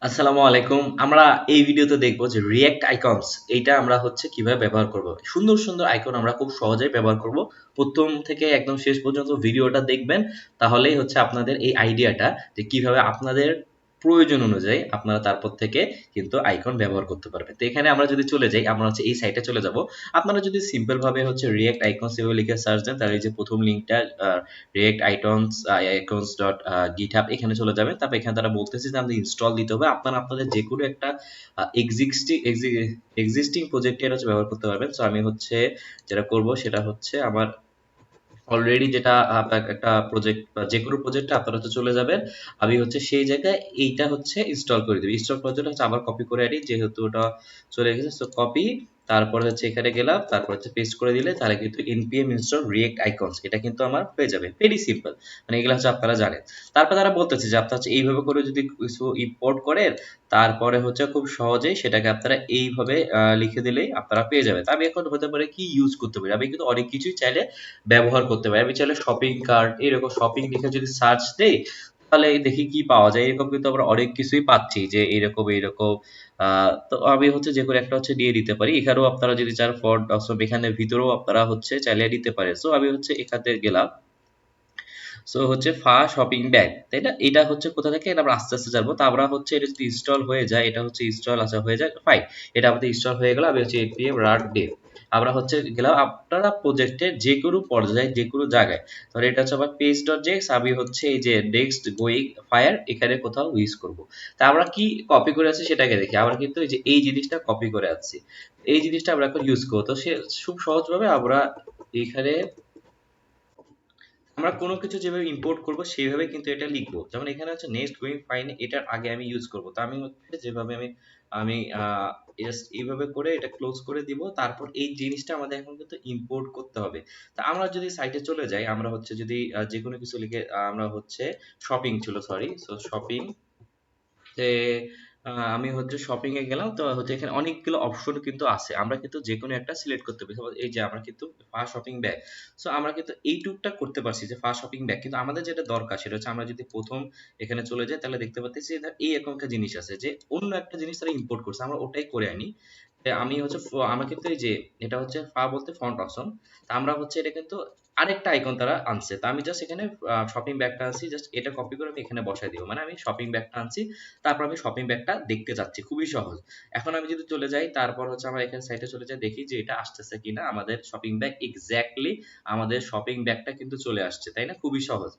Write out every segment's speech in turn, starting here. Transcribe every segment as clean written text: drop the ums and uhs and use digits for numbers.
আসসালামু আলাইকুম। আমরা এই ভিডিওতে দেখব যে রিঅ্যাক্ট আইকনস এইটা আমরা হচ্ছে কিভাবে ব্যবহার করব। সুন্দর সুন্দর আইকন আমরা খুব সহজেই ব্যবহার করব। প্রথম থেকে একদম শেষ পর্যন্ত ভিডিওটা দেখবেন, তাহলেই হচ্ছে আপনাদের এই আইডিয়াটা যে কিভাবে আপনাদের প্রয়োজন অনুযায়ী আপনারা তারপর থেকে কিন্তু আইকন ব্যবহার করতে পারবেন। তো এখানে আমরা যদি চলে যাই, আমরা হচ্ছে এই সাইটে চলে যাব। আপনারা যদি সিম্পল ভাবে হচ্ছে রিঅ্যাক্ট আইকনস এভাবে লিখে সার্চ দেন, তাহলে এই যে প্রথম লিংকটা রিঅ্যাক্ট আইকনস ডট গিটহাব এখানে চলে যাবেন। তারপর এখানে তারা বলতেছে যে আমাদের ইনস্টল দিতে হবে। আপনারা আপনাদের যে কোনো একটা এক্সিস্টিং প্রজেক্টের হচ্ছে ব্যবহার করতে পারবেন। সো আমি হচ্ছে যেটা করব সেটা হচ্ছে আমার অলরেডি যেটা আপনার একটা প্রজেক্ট বা যে কোনো প্রজেক্টে আপনারা হচ্ছে চলে যাবেন। আমি হচ্ছে সেই জায়গায় এইটা হচ্ছে ইনস্টল করে দেব। ইনস্টল করার জন্য হচ্ছে আবার কপি করে আনি, যেহেতু ওটা চলে গেছে। সো কপি, তারপর হচ্ছে এখানে গেলাম, তারপর হচ্ছে পেস্ট করে দিলে তাহলে কিন্তু npm install react icons এটা কিন্তু আমার হয়ে যাবে। ভেরি সিম্পল, মানে এগুলো হচ্ছে আপনারা জানেন। তারপর তারা বলতেছে যে আপনারা হচ্ছে এইভাবে করে যদি কিছু ইম্পোর্ট করেন, তারপরে হচ্ছে খুব সহজেই সেটাকে আপনারা এইভাবে লিখে দিলেই আপনারা পেয়ে যাবেন। তা আমি এখন হতে পারে কি ইউজ করতে পারি, আমি কিন্তু অনেক কিছুই চাইলে ব্যবহার করতে পারি। আমি চাইলে শপিং কার্ট এরকম শপিং লিখে যদি সার্চ দেই, তাহলে দেখি কি পাওয়া যায়। এরকম কিন্তু আমরা অনেক কিছুই পাচ্ছি যে এরকম এরকম। তো আমি হচ্ছে যে কোনো একটা হচ্ছে দিয়ে দিতে পারি। এখানেও আপনারা যদি চান ফন্ট অপশন এখানে ভিতরেও আপনারা হচ্ছে চাইলে দিতে পারেন। সো আমি হচ্ছে এখানে গেলাম। সো হচ্ছে শপিং ব্যাগ, তাই না? এটা হচ্ছে কোথা থেকে, এটা আমরা আস্তে আস্তে জানবো। তো আমরা হচ্ছে এটা যদি ইনস্টল হয়ে যায়, এটা হচ্ছে ইনস্টল আচ্ছা হয়ে যায়, ফাইন। এটা আমাদের ইনস্টল হয়ে গেল। আমি হচ্ছে npm run dev আমরা হচ্ছে গেলাম। আপনারা প্রজেক্টের যে কোনো পর্যায়ে যে কোনো জায়গায়, ধর এটা হচ্ছে আমার পেজ ডট জেএক্স, আমি হচ্ছে এই যে নেক্সট গোয়িং ফায়ার এখানে কোথাও ইউজ করব। তা আমরা কি কপি করে আছি সেটাকে দেখি। আমরা কিন্তু এই যে এই জিনিসটা কপি করে আছি, এই জিনিসটা আমরা এখন ইউজ করবো। তো সে খুব সহজভাবে আমরা এখানে আমরা কোনো কিছু যেভাবে ইম্পোর্ট করব সেইভাবে কিন্তু এটা লিখবো। যেমন এখানে হচ্ছে নেক্সট গোয়িং ফাইন, এটার আগে আমি ইউজ করব। তো আমি হচ্ছে যেভাবে আমি আমি জাস্ট এইভাবে করে এটা ক্লোজ করে দিব। তারপর এই জিনিসটা আমাদের এখন কিন্তু ইম্পোর্ট করতে হবে। তা আমরা যদি সাইটে চলে যাই, আমরা হচ্ছে যদি যে কোনো কিছু লিখে আমরা হচ্ছে শপিং ছিল, সরি, সো শপিং তে আমি হচ্ছে শপিং এ গেলাম। তো হচ্ছে এখানে অনেকগুলো অপশন কিন্তু আছে, আমরা কিন্তু যে কোনো একটা সিলেক্ট করতে পারি। Suppose এই যে আমরা কিন্তু ফার্স্ট শপিং ব্যাগ, সো আমরা কিন্তু এইটুকটা করতে পারছি যে ফার্স্ট শপিং ব্যাগ। কিন্তু আমাদের যেটা দরকার সেটা হচ্ছে আমরা যদি প্রথম এখানে চলে যাই, তাহলে দেখতে পাচ্ছি যে এই এরকম একটা জিনিস আছে যে অন্য একটা জিনিস তারা ইম্পোর্ট করছে, আমরা ওটাই করে আনি। আমি হচ্ছে আমার কিন্তু এই যে এটা হচ্ছে বলতে ফন্ট অপশন। তা আমরা হচ্ছে এটা কিন্তু আরেকটা আইকন তারা আনছে। তা আমি জাস্ট এখানে শপিং ব্যাগটা আনছি, জাস্ট এটা কপি করে আমি এখানে বসাই দিব। মানে আমি শপিং ব্যাগটা আনছি, তারপর আমি শপিং ব্যাগটা দেখতে যাচ্ছি, খুবই সহজ। এখন আমি যদি চলে যাই, তারপর হচ্ছে আমরা এখানে সাইটে চলে যাই, দেখি যে এটা আসতেছে কিনা আমাদের শপিং ব্যাগ। এক্স্যাক্টলি আমাদের শপিং ব্যাগটা কিন্তু চলে আসছে, তাই না? খুবই সহজ।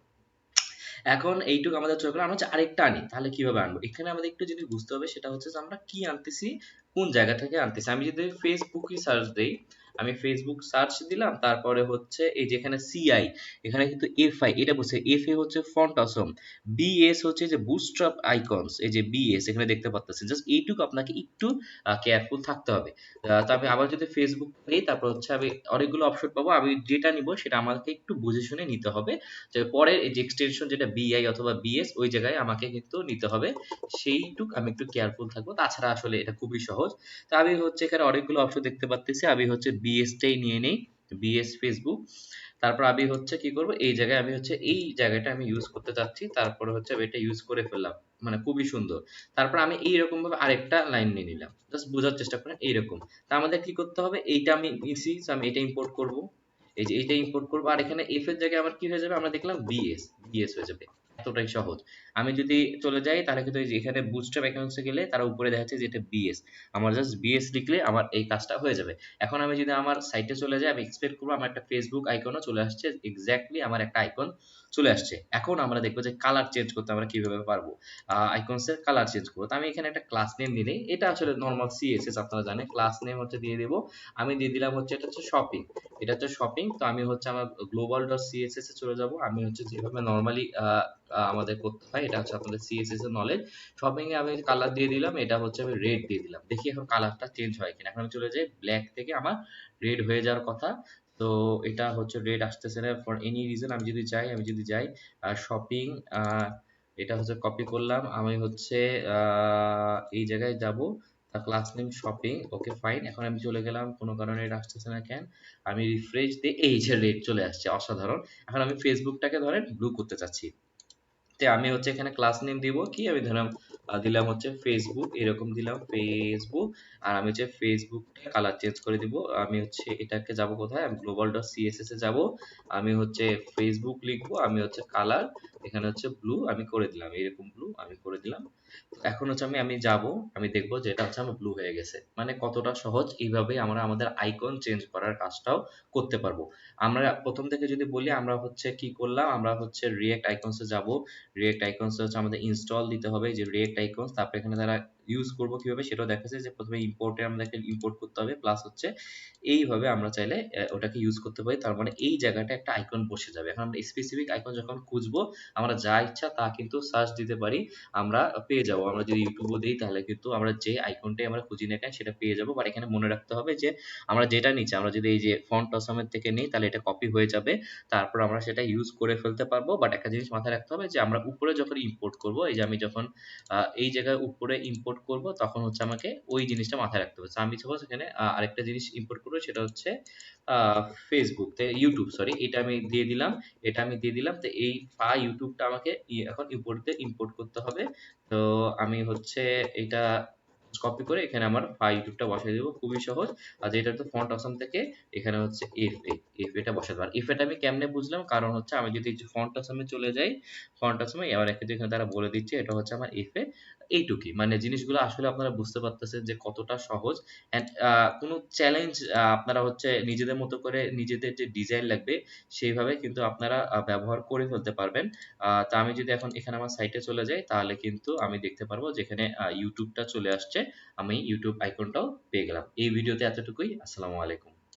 এখন এইটুকু আমাদের চলে গেলো। আমরা হচ্ছে আরেকটা আনি, তাহলে কিভাবে আনবো? এখানে আমাদের একটু জিনিস বুঝতে হবে, সেটা হচ্ছে যে আমরা কি আনতেছি, কোন জায়গা থেকে আনতেছি। আমি যদি ফেসবুকই সার্চ দেই, আমি ফেসবুক সার্চ দিলাম, তারপরে হচ্ছে এই যে এখানে সিআই, এখানে কিন্তু এফআই এটা বলছে। এফএ হচ্ছে ফন্ট অসম, বিএস হচ্ছে যে বুটস্ট্র্যাপ আইকনস, এই যে বিএস এখানে দেখতে পাচ্ছেন। জাস্ট এইটুকু আপনাকে একটু কেয়ারফুল থাকতে হবে। তো আমি আবার যদি ফেসবুক নেই, তারপর হচ্ছে আমি অনেকগুলো অপশন পাবো। আমি যেটা নিব সেটা আমাকে একটু বুঝে শুনে নিতে হবে, যে পরের এই যে এক্সটেনশন যেটা বিআই অথবা বিএস ওই জায়গায় আমাকে কিন্তু নিতে হবে। সেইটুক আমি একটু কেয়ারফুল থাকবো, তাছাড়া আসলে এটা খুবই সহজ। তো আমি হচ্ছে এখানে অনেকগুলো অপশন দেখতে পাচ্ছি, আমি হচ্ছে বিএস টাই নিয়ে নেই, বিএস ফেসবুক। তারপর আমি হচ্ছে কি করব, এই জায়গায় আমি হচ্ছে এই জায়গাটা আমি ইউজ করতে চাচ্ছি, তারপরে হচ্ছে আমি এটা ইউজ করে ফেললাম। মানে খুবই সুন্দর। তারপর আমি এইরকম ভাবে আরেকটা লাইন নিয়ে নিলাম, জাস্ট বোঝার চেষ্টা করেন এইরকম। তা আমাদের কি করতে হবে, এইটা আমি নিছি, আমি এটা ইম্পোর্ট করব। এই যে এইটা ইম্পোর্ট করবো, আর এখানে এফ এর জায়গায় আমার কি হয়ে যাবে, আমরা দেখলাম বিএস, বিএস হয়ে যাবে। এতটাই সহজ। আমি যদি চলে যাই, তাহলে কিন্তু এই যে এখানে বুটস্ট্র্যাপ অ্যাকাউন্টসে গেলে তারা উপরে দেখাচ্ছে যে এটা বিএস। আমার জাস্ট বিএস লিখলে আমার এই কাজটা হয়ে যাবে। এখন আমি যদি আমার সাইটে চলে যাই, আমি এক্সপেক্ট করবো আমার একটা ফেসবুক আইকনও চলে আসছে। এক্স্যাক্টলি আমার একটা আইকন চলে আসছে। এখন আমরা দেখবো যে কালার চেঞ্জ করতে আমরা কিভাবে পারবো। আইকনস এর কালার চেঞ্জ করবো। তো আমি এখানে একটা ক্লাস নেম দিই, এটা আসলে নরমাল সিএসএস আপনারা জানেন। ক্লাস নেম হচ্ছে দিয়ে দেবো, আমি দিয়ে দিলাম হচ্ছে এটা হচ্ছে শপিং, এটা হচ্ছে শপিং। তো আমি হচ্ছে আমার গ্লোবাল ডট সিএসএস এ চলে যাব। আমি হচ্ছে যেভাবে নরমালি আমাদের করতে হয়, এটা হচ্ছে আপনাদের সিএসএস এর নলেজ। শপিং এ আমি কালার দিয়ে দিলাম, এটা হচ্ছে আমি রেড দিয়ে দিলাম। দেখি এখন কালারটা চেঞ্জ হয় কিনা। এখন আমি চলে যাই, ব্ল্যাক থেকে আমার রেড হয়ে যাওয়ার কথা। তো এটা হচ্ছে রেড আসতেছে না ফর এনি রিজন। আমি যদি যাই, শপিং, এটা হচ্ছে কপি করলাম। আমি হচ্ছে এই জায়গায় যাব, তার class name shopping, okay fine. এখন আমি চলে গেলাম, কোনো কারণে এটা আসতেছে না কেন। আমি রিফ্রেশ দিই, এই যে রেড চলে আসছে, অসাধারণ। এখন আমি ফেসবুকটাকে ধরেন ব্লু করতে চাচ্ছি। তে আমি হচ্ছে এখানে ক্লাস নেম দিব কি, আমি ধরলাম দিলাম হচ্ছে ফেসবুক, এরকম দিলাম ফেসবুক। আর আমি হচ্ছে ফেসবুকটা কালার চেঞ্জ করে দিব। আমি হচ্ছে এটাকে যাব কোথায়, আমি গ্লোবাল ডট সিএসএস এ যাব। আমি হচ্ছে ফেসবুক লিখবো, আমি হচ্ছে কালার এখানে হচ্ছে ব্লু আমি করে দিলাম, এরকম ব্লু আমি করে দিলাম। তো এখন হচ্ছে আমি যাব, আমি দেখবো যে এটা হচ্ছে আমার ব্লু হয়ে গেছে। মানে কতটা সহজ, এইভাবেই আমরা আমাদের আইকন চেঞ্জ করার কাজটাও করতে পারবো। আমরা প্রথম থেকে যদি বলি, আমরা হচ্ছে কি করলাম, আমরা হচ্ছে রিয়েক্ট আইকনস এ যাব। রিয়েক্ট আইকনস হচ্ছে আমাদের ইনস্টল দিতে হবে, যে রিয়েক্ট আইকনস, তারপর এখানে তারা ইউজ করবো কিভাবে সেটাও দেখাচ্ছে, যে প্রথমে ইম্পোর্টে আমাদেরকে ইম্পোর্ট করতে হবে, প্লাস হচ্ছে এইভাবে আমরা চাইলে ওটাকে ইউজ করতে পারি। তার মানে এই জায়গাটা একটা আইকন বসে যাবে। এখন আমরা স্পেসিফিক আইকন যখন খুঁজবো, আমরা যা ইচ্ছা তা কিন্তু সার্চ দিতে পারি, আমরা পেয়ে যাবো। আমরা যদি ইউটিউবও দিই তাহলে কিন্তু আমরা যে আইকনটাই আমরা খুঁজি না কেন সেটা পেয়ে যাবো। বাট এখানে মনে রাখতে হবে যে আমরা যেটা নিচ্ছি, আমরা যদি এই যে ফন্ট অসমের থেকে নিই তাহলে এটা কপি হয়ে যাবে, তারপর আমরা সেটা ইউজ করে ফেলতে পারবো। বাট একটা জিনিস মাথায় রাখতে হবে, যে আমরা উপরে যখন ইম্পোর্ট করব, এই যে আমি যখন এই জায়গায় উপরে ইম্পোর্ট করব, তখন হচ্ছে আমাকে ওই জিনিসটা মাথায় রাখতে হবে। So আমি সাপোজ এখানে আরেকটা জিনিস ইম্পোর্ট করবো, সেটা হচ্ছে ফেসবুক ইউটিউব, সরি, এটা আমি দিয়ে দিলাম, এটা আমি দিয়ে দিলাম। তো এই ইউটিউবটা আমাকে এখন ইম্পোর্ট করতে হবে। তো আমি হচ্ছে এটা কপি করে এখানে আমার ইউটিউবটা বসাই দেবো, খুবই সহজ। আর যেটা তো ফন্ট অপশন থেকে এখানে হচ্ছে এফ এটা বসাতে পারি। এফ এটা আমি কেমনে বুঝলাম, কারণ হচ্ছে আমি যদি ফন্ট অপশনে চলে যাই, ফন্ট অপশনে এবার কিন্তু এখানে তারা বলে দিচ্ছে এটা হচ্ছে আমার এফ এ এইটুকুই। মানে জিনিসগুলো আসলে আপনারা বুঝতে পারতেছেন যে কতটা সহজ। অ্যান্ড কোনো চ্যালেঞ্জ, আপনারা হচ্ছে নিজেদের মতো করে নিজেদের যে ডিজাইন লাগবে সেইভাবে কিন্তু আপনারা ব্যবহার করে ফেলতে পারবেন। তা আমি যদি এখন এখানে আমার সাইটে চলে যাই, তাহলে কিন্তু আমি দেখতে পারবো যেখানে ইউটিউবটা চলে আসছে, আমি ইউটিউব আইকনটাও পেয়ে গেলাম। এই ভিডিওতে এতটুকুই। আসসালামু আলাইকুম।